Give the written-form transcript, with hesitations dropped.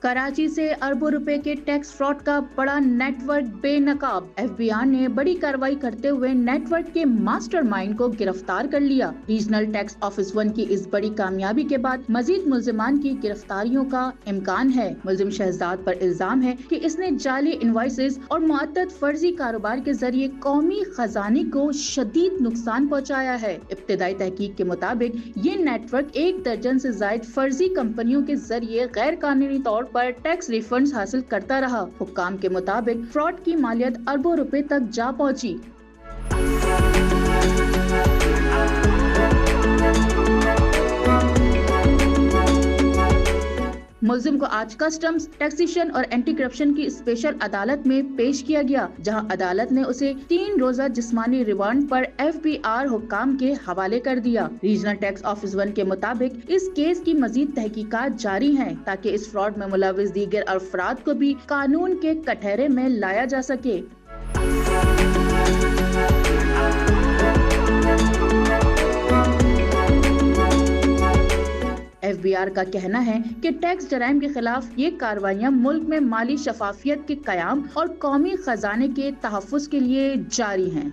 कराची से अरबों रुपए के टैक्स फ्रॉड का बड़ा नेटवर्क बेनकाब। एफबीआर ने बड़ी कार्रवाई करते हुए नेटवर्क के मास्टरमाइंड को गिरफ्तार कर लिया। रीजनल टैक्स ऑफिस 1 की इस बड़ी कामयाबी के बाद मजीद मुल्जिमान की गिरफ्तारियों का इम्कान है। मुल्जिम शहजाद पर इल्जाम है कि इसने जाली इनवॉइसेस और मुअत्तद फर्जी कारोबार के जरिए कौमी खजाने को शदीद नुकसान पहुँचाया है। इब्तिदाई तहकीक के मुताबिक ये नेटवर्क 1 दर्जन से जायद फर्जी कंपनियों के जरिए गैर कानूनी तौर पर टैक्स रिफंड्स हासिल करता रहा। हुक्काम के मुताबिक फ्रॉड की मालियत अरबों रुपए तक जा पहुंची। मुल्जिम को आज कस्टम्स, टैक्सेशन और एंटी करप्शन की स्पेशल अदालत में पेश किया गया, जहां अदालत ने उसे 3 रोजा जिस्मानी रिमांड पर एफबीआर हुक्काम के हवाले कर दिया। रीजनल टैक्स ऑफिस 1 के मुताबिक इस केस की मजीद तहकीकात जारी हैं ताकि इस फ्रॉड में मुलविस दीगर अफराद को भी कानून के कटहरे में लाया जा सके। एफबीआर का कहना है कि टैक्स जराइम के खिलाफ ये कार्रवाइयाँ मुल्क में माली शफाफियत के कयाम और कौमी खजाने के तहफ़्फ़ुज़ के लिए जारी हैं।